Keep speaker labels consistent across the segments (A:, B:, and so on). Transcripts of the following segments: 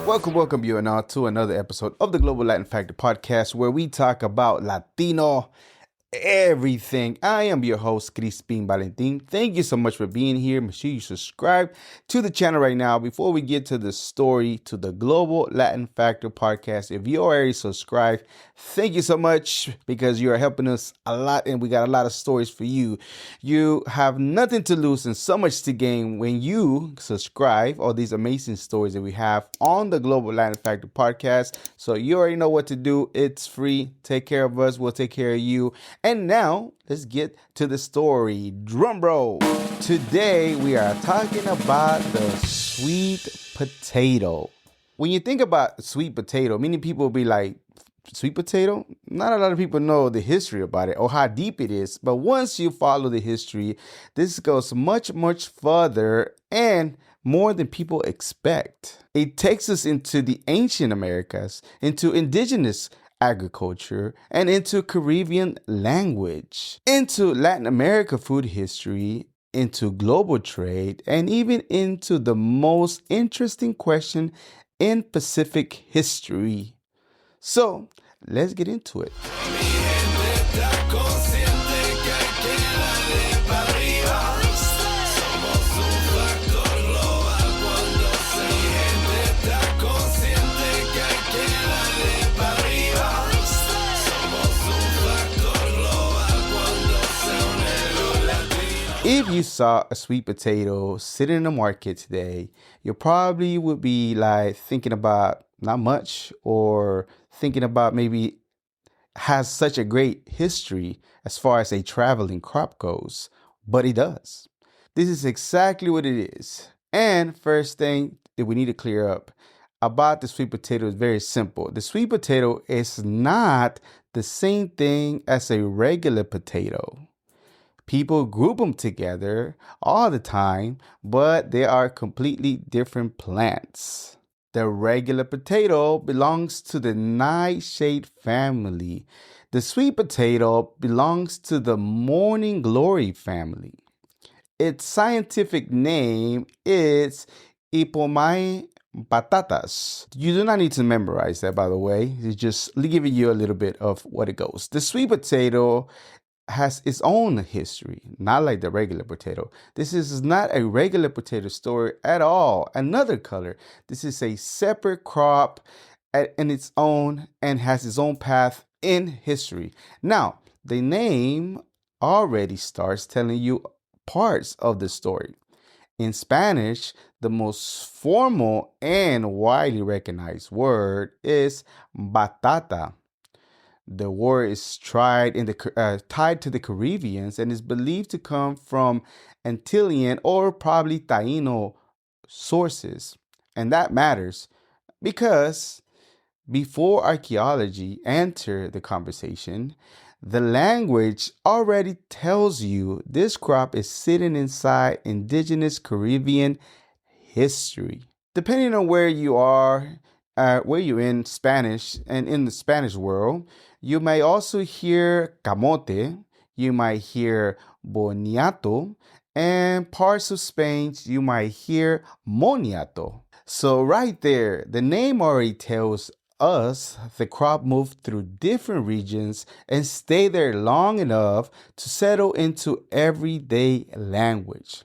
A: Welcome you and all to another episode of the Global Latin Factor podcast, where we talk about Latino everything. I am your host, Crispin Valentin. Thank you so much for being here. Make sure you subscribe to the channel right now. Before we get to the story, to the Global Latin Factor podcast, if you already subscribed, thank you so much, because you are helping us a lot and we got a lot of stories for you. You have nothing to lose and so much to gain when you subscribe. All these amazing stories that we have on the Global Latin Factor podcast. So you already know what to do. It's free. Take care of us. We'll take care of you. And now, let's get to the story. Drum roll. Today, we are talking about the sweet potato. When you think about sweet potato, many people will be like, sweet potato? Not a lot of people know the history about it or how deep it is. But once you follow the history, this goes much, much further and more than people expect. It takes us into the ancient Americas, into indigenous agriculture, and into Caribbean language, into Latin America food history, into global trade, and even into the most interesting question in Pacific history. So, let's get into it. If you saw a sweet potato sitting in the market today, you probably would be like thinking about not much, or thinking about maybe has such a great history as far as a traveling crop goes, but it does. This is exactly what it is. And first thing that we need to clear up about the sweet potato is very simple. The sweet potato is not the same thing as a regular potato. People group them together all the time, but they are completely different plants. The regular potato belongs to the nightshade family. The sweet potato belongs to the morning glory family. Its scientific name is Ipomae batatas. You do not need to memorize that, by the way. It's just giving you a little bit of what it goes. The sweet potato has its own history, not like the regular potato. This is not a regular potato story at all. Another color. This is a separate crop in its own and has its own path in history. Now, the name already starts telling you parts of the story. In Spanish, the most formal and widely recognized word is batata. The word is tied to the Caribbeans and is believed to come from Antillean or probably Taino sources. And that matters because before archaeology entered the conversation, the language already tells you this crop is sitting inside indigenous Caribbean history. Depending on where you are, where you're in Spanish and in the Spanish world, you may also hear camote, you might hear boniato, and parts of Spain, you might hear moniato. So right there, the name already tells us the crop moved through different regions and stayed there long enough to settle into everyday language.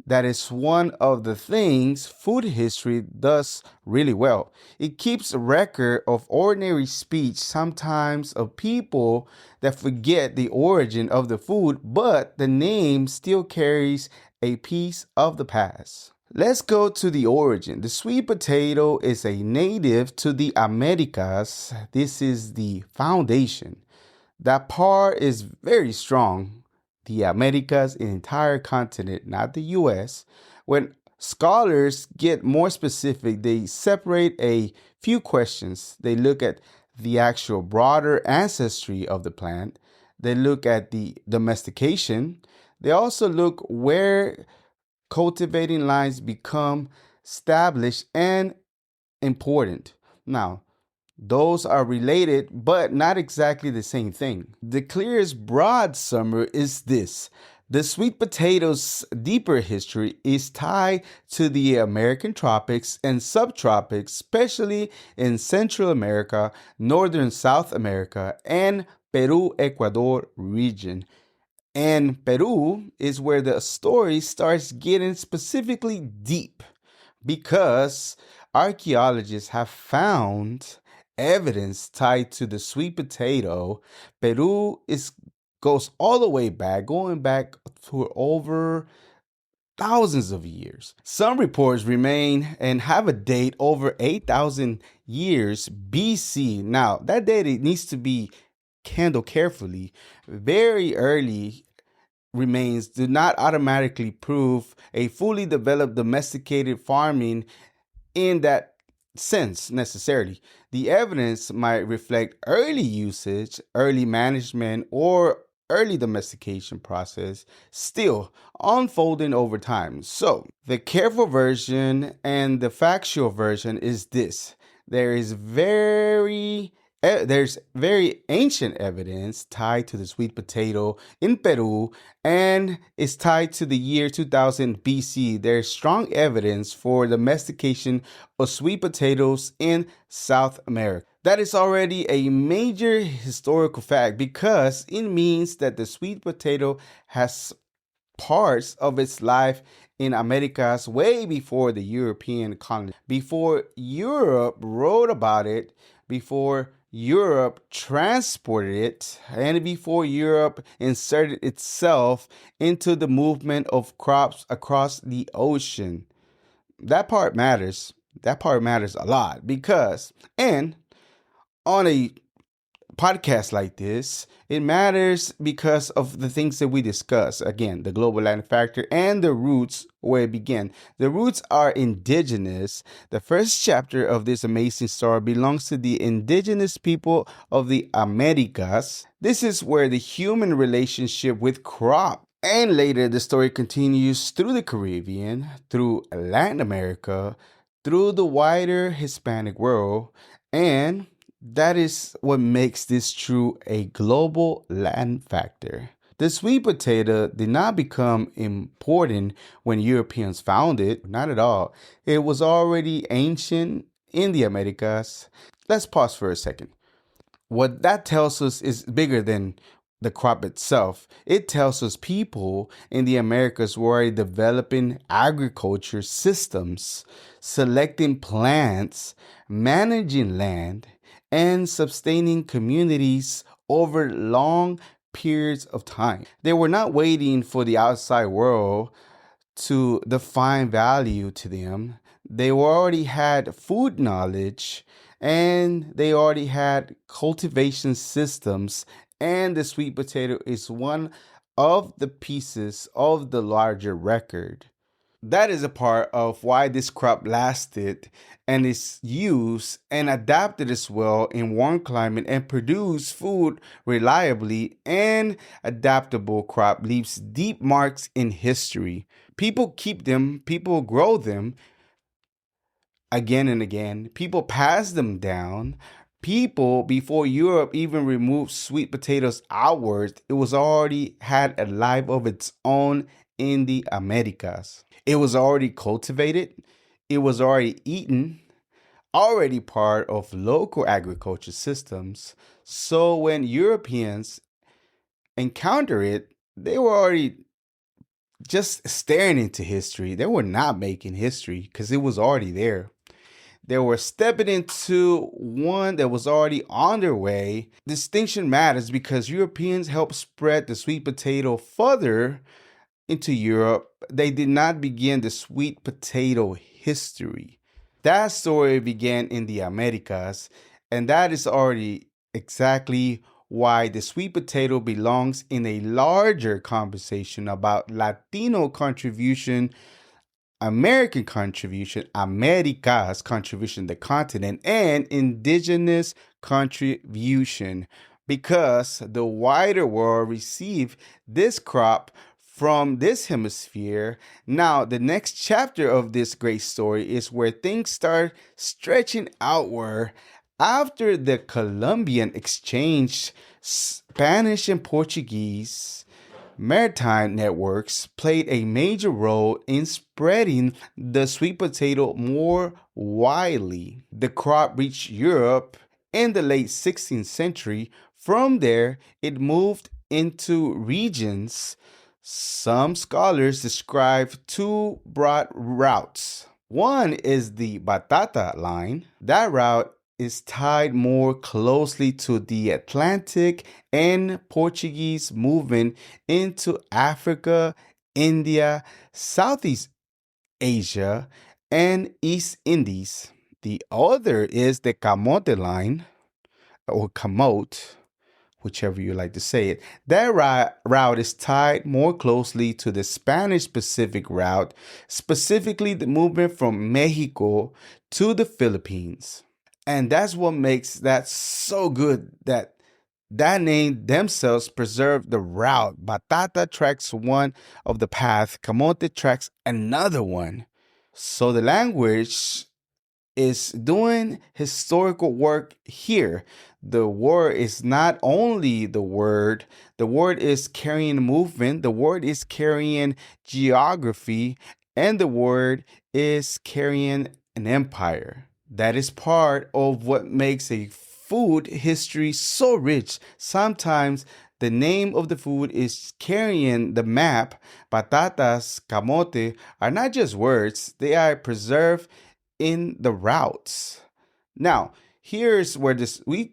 A: That is one of the things food history does really well. It keeps a record of ordinary speech, sometimes of people that forget the origin of the food, but the name still carries a piece of the past. Let's go to the origin. The sweet potato is a native to the Americas. This is the foundation. That part is very strong. The Americas, an entire continent, not the US. When scholars get more specific, they separate a few questions. They look at the actual broader ancestry of the plant. They look at the domestication. They also look where cultivating lines become established and important. Now, those are related, but not exactly the same thing. The clearest broad summary is this. The sweet potato's deeper history is tied to the American tropics and subtropics, especially in Central America, Northern South America, and Peru Ecuador region. And Peru is where the story starts getting specifically deep because archaeologists have found evidence tied to the sweet potato. Peru is goes all the way back, going back for over thousands of years. Some reports remain and have a date over 8,000 years BC. Now, that date needs to be handled carefully. Very early remains do not automatically prove a fully developed domesticated farming in that sense necessarily. The evidence might reflect early usage, early management, or early domestication process still unfolding over time. So, the careful version and the factual version is this. There's very ancient evidence tied to the sweet potato in Peru, and it's tied to the year 2000 BC. There's strong evidence for domestication of sweet potatoes in South America. That is already a major historical fact because it means that the sweet potato has parts of its life in Americas way before the European colony, before Europe wrote about it, before Europe transported it, and before Europe inserted itself into the movement of crops across the ocean. That part matters. That part matters a lot because, and on a podcast like this, it matters because of the things that we discuss. Again, the global land factor and the roots where it began. The roots are indigenous. The first chapter of this amazing story belongs to the indigenous people of the Americas. This is where the human relationship with crop. And later, the story continues through the Caribbean, through Latin America, through the wider Hispanic world, and that is what makes this true a global land factor. The sweet potato did not become important when Europeans found it, not at all. It was already ancient in the Americas. Let's pause for a second. What that tells us is bigger than the crop itself. It tells us people in the Americas were developing agriculture systems, selecting plants, managing land, and sustaining communities over long periods of time. They were not waiting for the outside world to define value to them. They already had food knowledge and they already had cultivation systems, and the sweet potato is one of the pieces of the larger record. That is a part of why this crop lasted and is used and adapted as well in warm climate and produce food reliably, and adaptable crop leaves deep marks in history. People keep them, people grow them again and again. People pass them down. People, before Europe even removed sweet potatoes outwards, it was already had a life of its own in the Americas. It was already cultivated. It was already eaten, already part of local agriculture systems. So when Europeans encounter it, they were already just staring into history. They were not making history because it was already there. They were stepping into one that was already on their way. Distinction matters because Europeans helped spread the sweet potato further into Europe. They did not begin the sweet potato history. That story began in the Americas, and that is already exactly why the sweet potato belongs in a larger conversation about Latino contribution, American contribution, America's contribution, the continent, and indigenous contribution, because the wider world received this crop from this hemisphere. Now, the next chapter of this great story is where things start stretching outward. After the Columbian exchange, Spanish and Portuguese Maritime networks played a major role in spreading the sweet potato more widely. The crop reached Europe in the late 16th century. From there, it moved into regions. Some scholars describe two broad routes. One is the Batata line. That route is tied more closely to the Atlantic and Portuguese movement into Africa, India, Southeast Asia, and East Indies. The other is the Camote line, or Camote, whichever you like to say it. That route is tied more closely to the Spanish Pacific route, specifically the movement from Mexico to the Philippines. And that's what makes that so good, that name themselves preserve the route. Batata tracks one of the path, Camote tracks another one. So the language is doing historical work here. The word is not only the word is carrying movement, the word is carrying geography, and the word is carrying an empire. That is part of what makes a food history so rich. Sometimes the name of the food is carrying the map. Patatas, camote are not just words, they are preserved in the routes. Now, here's where the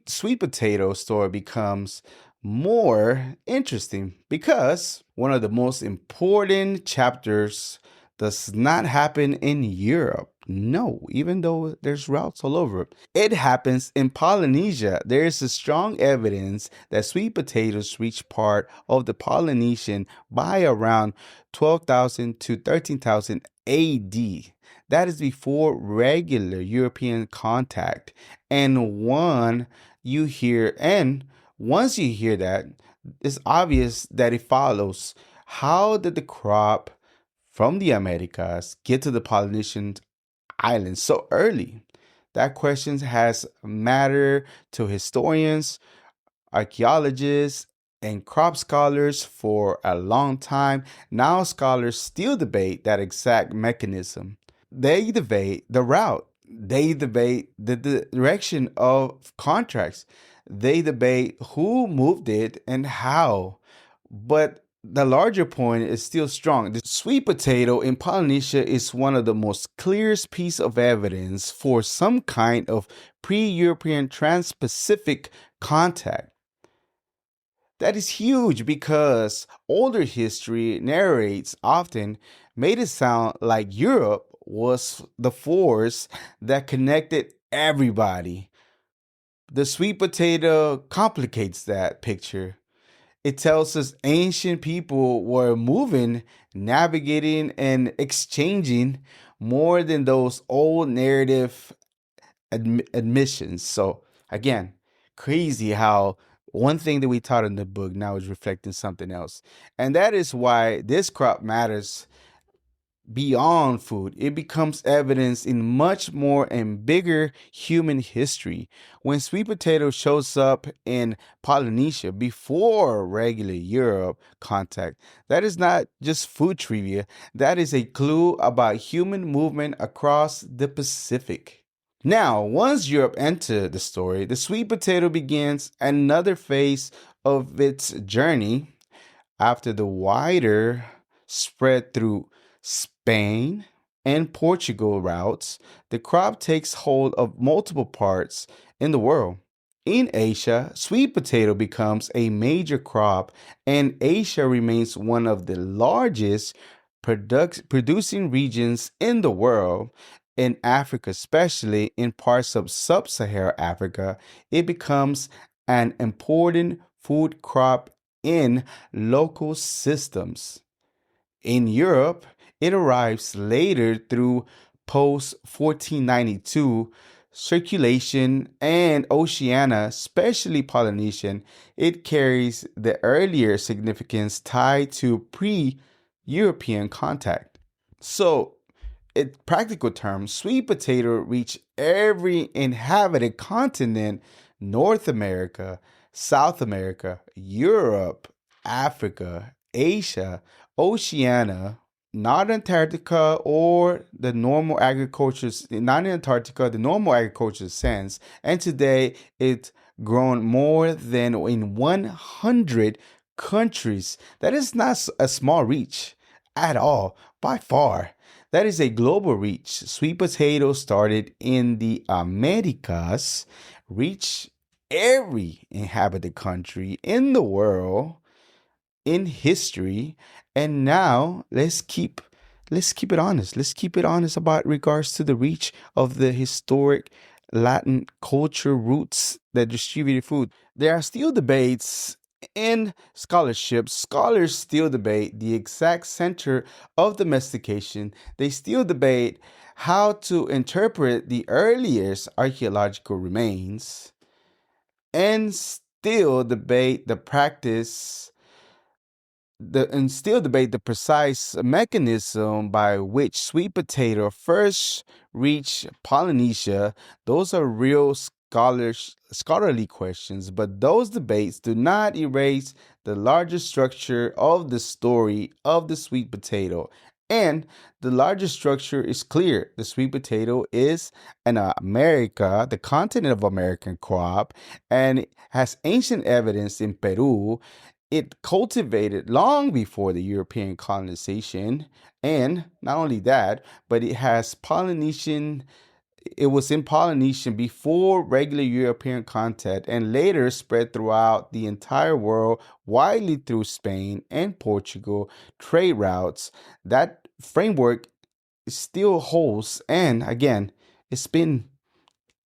A: sweet potato story becomes more interesting, because one of the most important chapters does not happen in Europe. No, even though there's routes all over. It happens in Polynesia. There is a strong evidence that sweet potatoes reached part of the Polynesian by around 12,000 to 13,000 AD. That is before regular European contact. And once you hear that, it's obvious that it follows. How did the crop from the Americas get to the Polynesian islands so early? That question has mattered to historians, archaeologists, and crop scholars for a long time. Now scholars still debate that exact mechanism. They debate the route. They debate the direction of contracts. They debate who moved it and how. But the larger point is still strong. The sweet potato in Polynesia is one of the most clearest piece of evidence for some kind of pre-European trans-Pacific contact. That is huge, because older history narrates often made it sound like Europe was the force that connected everybody. The sweet potato complicates that picture. It tells us ancient people were moving, navigating, and exchanging more than those old narrative admissions. So, again, crazy how one thing that we taught in the book now is reflecting something else. And that is why this crop matters beyond food. It becomes evidence in much more and bigger human history. When sweet potato shows up in Polynesia before regular Europe contact, that is not just food trivia. That is a clue about human movement across the Pacific. Now, once Europe entered the story, the sweet potato begins another phase of its journey. After the wider spread through Spain and Portugal routes, the crop takes hold of multiple parts in the world. In Asia, sweet potato becomes a major crop, and Asia remains one of the largest producing regions in the world. In Africa, especially in parts of sub-Saharan Africa, it becomes an important food crop in local systems. In Europe, it arrives later through post 1492 circulation, and Oceania, especially Polynesian. It carries the earlier significance tied to pre-European contact. So, in practical terms, sweet potato reach every inhabited continent: North America, South America, Europe, Africa, Asia, Oceania, not Antarctica or the normal agriculture, not in Antarctica, the normal agriculture sense. And today it's grown more than in 100 countries. That is not a small reach at all, by far. That is a global reach. Sweet potato started in the Americas, reached every inhabited country in the world in history, and now let's keep it honest. Let's keep it honest about regards to the reach of the historic Latin culture roots that distributed food. There are still debates in scholarships. Scholars still debate the exact center of domestication. They still debate how to interpret the earliest archaeological remains and still debate the practice and still debate the precise mechanism by which sweet potato first reached Polynesia. Those are real scholarly questions, but those debates do not erase the larger structure of the story of the sweet potato. And the larger structure is clear. The sweet potato is an America, the continent of American crop, and it has ancient evidence in Peru. It cultivated long before the European colonization, and not only that, but it was in Polynesian before regular European contact and later spread throughout the entire world, widely through Spain and Portugal trade routes. That framework still holds, and again, it's been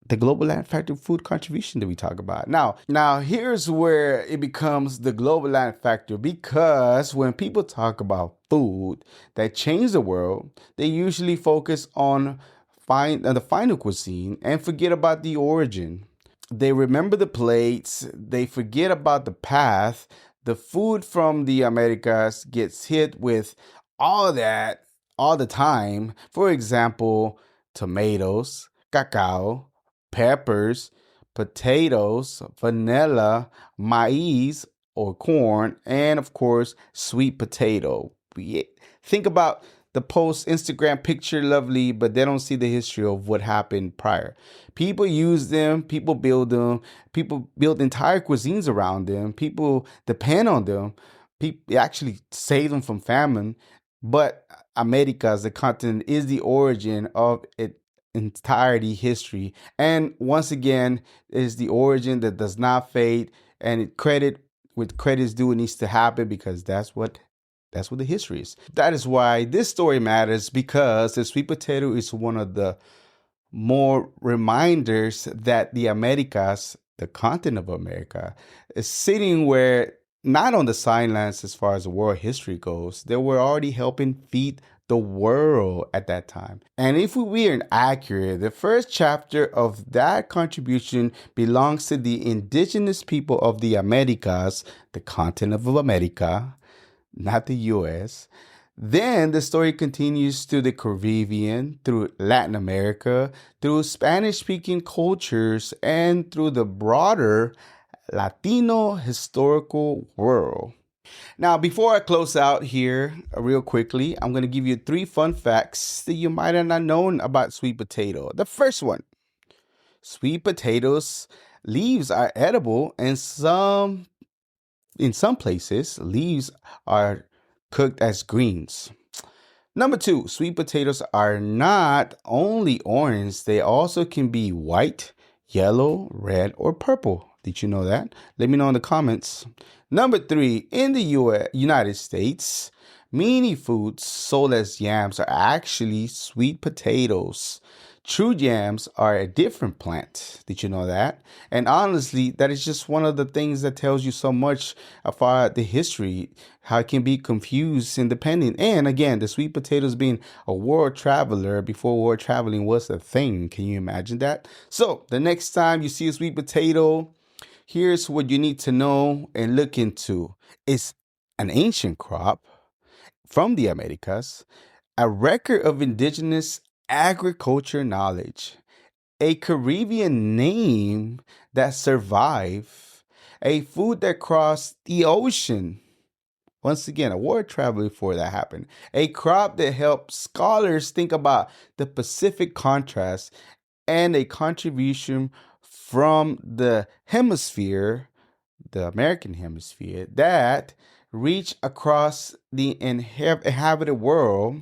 A: the global land factor food contribution that we talk about. Now here's where it becomes the global land factor, because when people talk about food that change the world, they usually focus on the final cuisine and forget about the origin. They remember the plates, they forget about the path. The food from the Americas gets hit with all that all the time. For example, tomatoes, cacao, peppers, potatoes, vanilla, maize or corn, and of course, sweet potato. Think about the post Instagram picture lovely, but they don't see the history of what happened prior. People use them, people build them, people build entire cuisines around them, people depend on them, people actually save them from famine. But America as the continent is the origin of it entirety history. And once again, it is the origin that does not fade, and credit's due, it needs to happen because that's what the history is. That is why this story matters, because the sweet potato is one of the more reminders that the Americas, the continent of America, is sitting where not on the sidelines as far as the world history goes. They were already helping feed the world at that time. And if we are inaccurate, the first chapter of that contribution belongs to the indigenous people of the Americas, the continent of America, not the US. Then the story continues to the Caribbean, through Latin America, through Spanish speaking cultures, and through the broader Latino historical world. Now, before I close out here, real quickly, I'm going to give you 3 fun facts that you might have not known about sweet potato. The first one: sweet potatoes leaves are edible, and in some places, leaves are cooked as greens. Number 2, sweet potatoes are not only orange, they also can be white, yellow, red, or purple. Did you know that? Let me know in the comments. Number 3, in the United States, many foods sold as yams are actually sweet potatoes. True yams are a different plant. Did you know that? And honestly, that is just one of the things that tells you so much about the history, how it can be confused and dependent. And again, the sweet potatoes being a world traveler before world traveling was a thing. Can you imagine that? So the next time you see a sweet potato, here's what you need to know and look into. It's an ancient crop from the Americas, a record of indigenous agriculture knowledge, a Caribbean name that survived, a food that crossed the ocean. Once again, a word travel before that happened. A crop that helped scholars think about the Pacific contrast and a contribution from the American hemisphere, that reach across the inhabited world.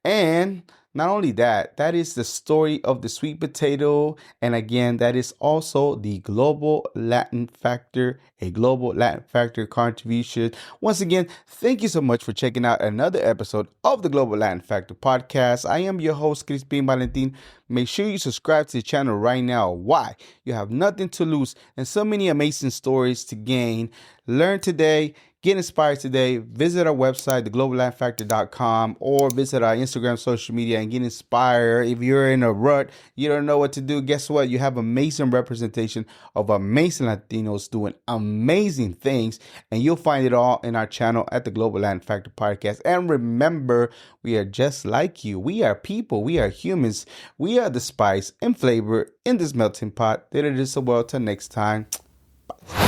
A: And not only that, that is the story of the sweet potato. And again, that is also the global Latin factor, a global Latin factor contribution. Once again, thank you so much for checking out another episode of the Global Latin Factor podcast. I am your host, Crispin Valentin. Make sure you subscribe to the channel right now. Why? You have nothing to lose and so many amazing stories to gain. Learn today. Get inspired today. Visit our website, thegloballatinfactor.com, or visit our Instagram social media and get inspired. If you're in a rut, you don't know what to do, guess what? You have amazing representation of amazing Latinos doing amazing things, and you'll find it all in our channel at the Global Latin Factor Podcast. And remember, we are just like you. We are people. We are humans. We are the spice and flavor in this melting pot that it is the world. Till next time. Bye.